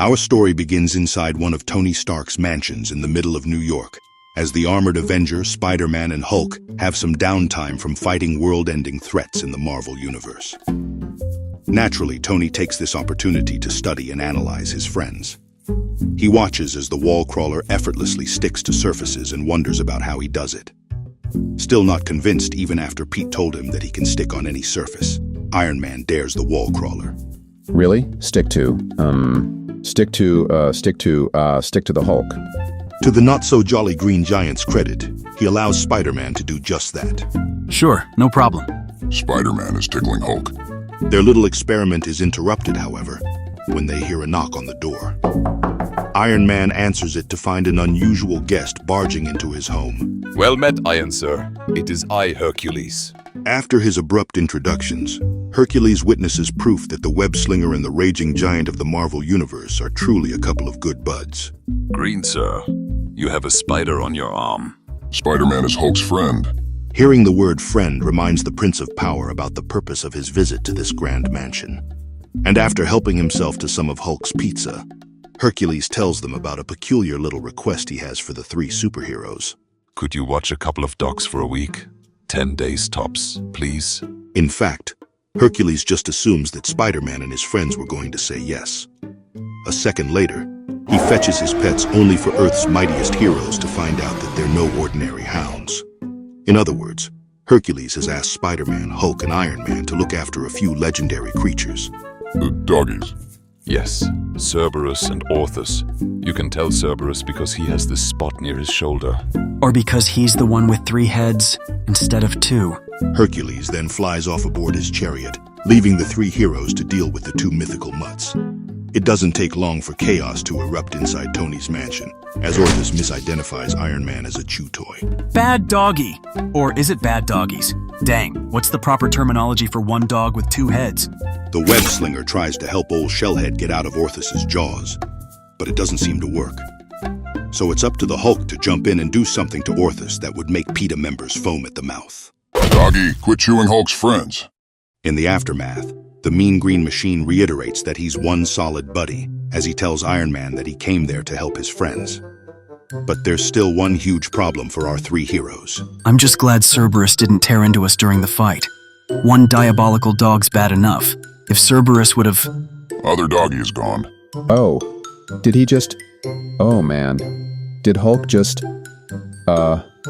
Our story begins inside one of Tony Stark's mansions in the middle of New York, as the armored Avengers, Spider-Man and Hulk have some downtime from fighting world-ending threats in the Marvel Universe. Naturally, Tony takes this opportunity to study and analyze his friends. He watches as the wall crawler effortlessly sticks to surfaces and wonders about how he does it. Still not convinced even after Pete told him that he can stick on any surface, Iron Man dares the wall crawler. Really? Stick to the Hulk. To the not-so-jolly Green Giant's credit, he allows Spider-Man to do just that. Sure, no problem. Spider-Man is tickling Hulk. Their little experiment is interrupted, however, when they hear a knock on the door. Iron Man answers it to find an unusual guest barging into his home. Well met, Iron Sir. It is I, Hercules. After his abrupt introductions, Hercules witnesses proof that the web-slinger and the raging giant of the Marvel Universe are truly a couple of good buds. Green Sir, you have a spider on your arm. Spider-Man is Hulk's friend. Hearing the word friend reminds the Prince of Power about the purpose of his visit to this grand mansion. And after helping himself to some of Hulk's pizza, Hercules tells them about a peculiar little request he has for the three superheroes. Could you watch a couple of dogs for a week? 10 days tops, please? In fact, Hercules just assumes that Spider-Man and his friends were going to say yes. A second later, he fetches his pets only for Earth's mightiest heroes to find out that they're no ordinary hounds. In other words, Hercules has asked Spider-Man, Hulk, and Iron Man to look after a few legendary creatures. The doggies. Yes, Cerberus and Orthus. You can tell Cerberus because he has this spot near his shoulder. Or because he's the one with 3 heads instead of 2. Hercules then flies off aboard his chariot, leaving the 3 heroes to deal with the 2 mythical mutts. It doesn't take long for chaos to erupt inside Tony's mansion, as Orthus misidentifies Iron Man as a chew toy. Bad doggy. Or is it bad doggies? Dang, what's the proper terminology for one dog with 2 heads? The web-slinger tries to help old Shellhead get out of Orthus's jaws, but it doesn't seem to work. So it's up to the Hulk to jump in and do something to Orthus that would make PETA members foam at the mouth. Doggy, quit chewing Hulk's friends. In the aftermath, the Mean Green Machine reiterates that he's one solid buddy, as he tells Iron Man that he came there to help his friends. But there's still one huge problem for our 3 heroes. I'm just glad Cerberus didn't tear into us during the fight. One diabolical dog's bad enough. If Cerberus would have... Other doggy is gone. Oh, did he just... Oh man, did Hulk just...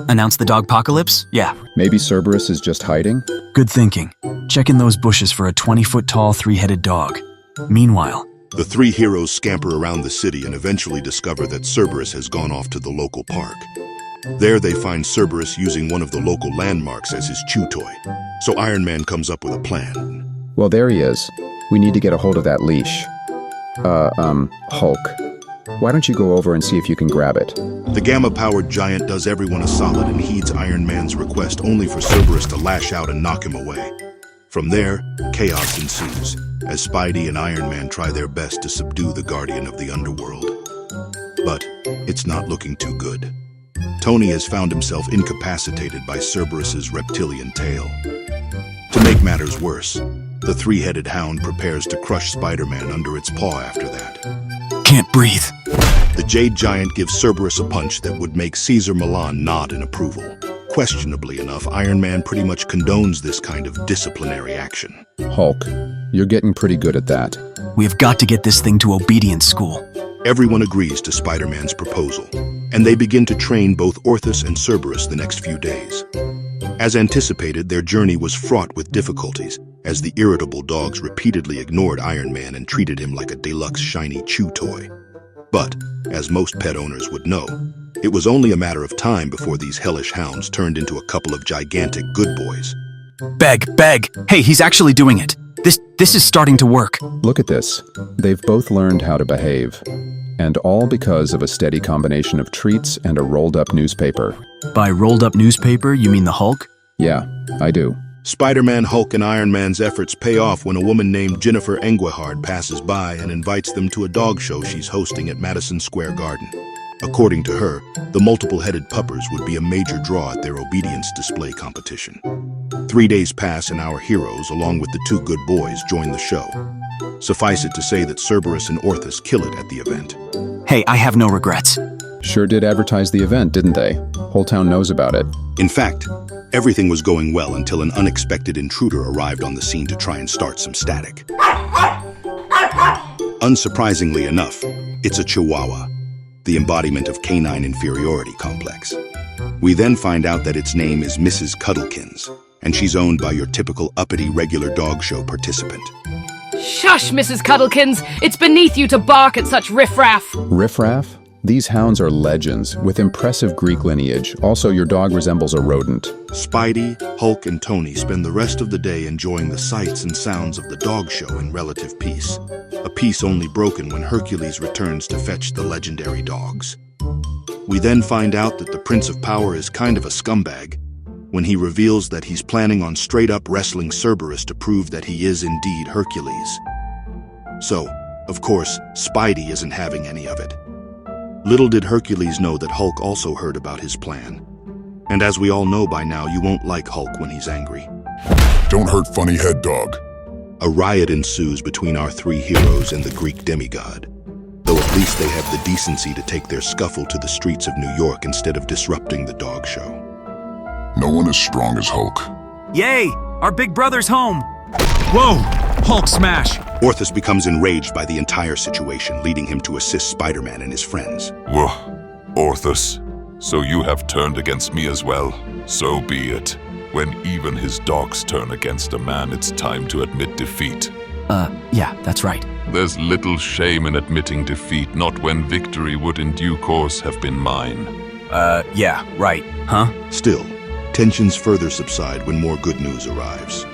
Announce the dogpocalypse? Yeah. Maybe Cerberus is just hiding? Good thinking. Check in those bushes for a 20-foot-tall 3-headed dog. Meanwhile... The 3 heroes scamper around the city and eventually discover that Cerberus has gone off to the local park. There they find Cerberus using one of the local landmarks as his chew toy. So Iron Man comes up with a plan. Well, there he is. We need to get a hold of that leash. Hulk. Why don't you go over and see if you can grab it? The gamma-powered giant does everyone a solid and heeds Iron Man's request only for Cerberus to lash out and knock him away. From there, chaos ensues, as Spidey and Iron Man try their best to subdue the Guardian of the Underworld. But it's not looking too good. Tony has found himself incapacitated by Cerberus's reptilian tail. To make matters worse, the 3-headed hound prepares to crush Spider-Man under its paw after that. Can't breathe. The Jade Giant gives Cerberus a punch that would make Caesar Milan nod in approval. Questionably enough, Iron Man pretty much condones this kind of disciplinary action. Hulk, you're getting pretty good at that. We've got to get this thing to obedience school. Everyone agrees to Spider-Man's proposal, and they begin to train both Orthus and Cerberus the next few days. As anticipated, their journey was fraught with difficulties, as the irritable dogs repeatedly ignored Iron Man and treated him like a deluxe shiny chew toy. But, as most pet owners would know, it was only a matter of time before these hellish hounds turned into a couple of gigantic good boys. Beg. Hey, he's actually doing it. This is starting to work. Look at this. They've both learned how to behave. And all because of a steady combination of treats and a rolled-up newspaper. By rolled-up newspaper, you mean the Hulk? Yeah, I do. Spider-Man, Hulk, and Iron Man's efforts pay off when a woman named Jennifer Enguihard passes by and invites them to a dog show she's hosting at Madison Square Garden. According to her, the multiple-headed puppers would be a major draw at their obedience display competition. 3 days pass and our heroes, along with the two good boys, join the show. Suffice it to say that Cerberus and Orthus kill it at the event. Hey, I have no regrets. Sure did advertise the event, didn't they? Whole town knows about it. In fact, everything was going well until an unexpected intruder arrived on the scene to try and start some static. Unsurprisingly enough, it's a Chihuahua, the embodiment of canine inferiority complex. We then find out that its name is Mrs. Cuddlekins, and she's owned by your typical uppity regular dog show participant. Shush, Mrs. Cuddlekins! It's beneath you to bark at such riffraff! Riffraff? These hounds are legends, with impressive Greek lineage. Also, your dog resembles a rodent. Spidey, Hulk, and Tony spend the rest of the day enjoying the sights and sounds of the dog show in relative peace. A peace only broken when Hercules returns to fetch the legendary dogs. We then find out that the Prince of Power is kind of a scumbag when he reveals that he's planning on straight-up wrestling Cerberus to prove that he is indeed Hercules. So, of course, Spidey isn't having any of it. Little did Hercules know that Hulk also heard about his plan. And as we all know by now, you won't like Hulk when he's angry. Don't hurt funny head dog. A riot ensues between our three heroes and the Greek demigod, though at least they have the decency to take their scuffle to the streets of New York instead of disrupting the dog show. No one as strong as Hulk. Yay! Our big brother's home! Whoa! Hulk smash! Orthus becomes enraged by the entire situation, leading him to assist Spider-Man and his friends. Whoa, Orthus, so you have turned against me as well? So be it. When even his dogs turn against a man, it's time to admit defeat. Yeah, that's right. There's little shame in admitting defeat, not when victory would in due course have been mine. Yeah, right. Huh? Still, tensions further subside when more good news arrives.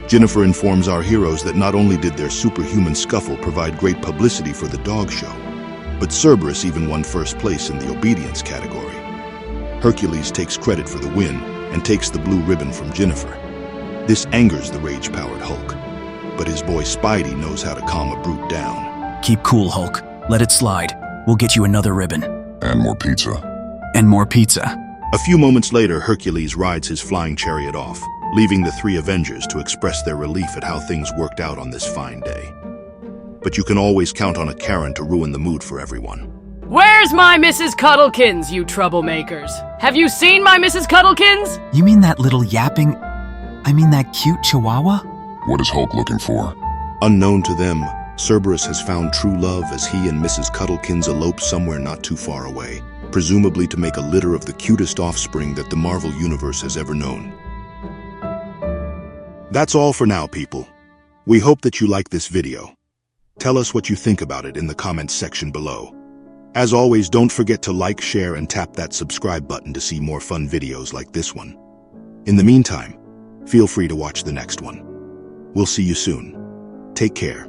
Jennifer informs our heroes that not only did their superhuman scuffle provide great publicity for the dog show, but Cerberus even won first place in the obedience category. Hercules takes credit for the win and takes the blue ribbon from Jennifer. This angers the rage-powered Hulk, but his boy Spidey knows how to calm a brute down. Keep cool, Hulk. Let it slide. We'll get you another ribbon. And more pizza. And more pizza. A few moments later, Hercules rides his flying chariot off, leaving the three Avengers to express their relief at how things worked out on this fine day. But you can always count on a Karen to ruin the mood for everyone. Where's my Mrs. Cuddlekins, you troublemakers? Have you seen my Mrs. Cuddlekins? You mean that little yapping... I mean that cute chihuahua? What is Hulk looking for? Unknown to them, Cerberus has found true love as he and Mrs. Cuddlekins elope somewhere not too far away, presumably to make a litter of the cutest offspring that the Marvel Universe has ever known. That's all for now, people. We hope that you like this video. Tell us what you think about it in the comments section below. As always, don't forget to like, share, and tap that subscribe button to see more fun videos like this one. In the meantime, feel free to watch the next one. We'll see you soon. Take care.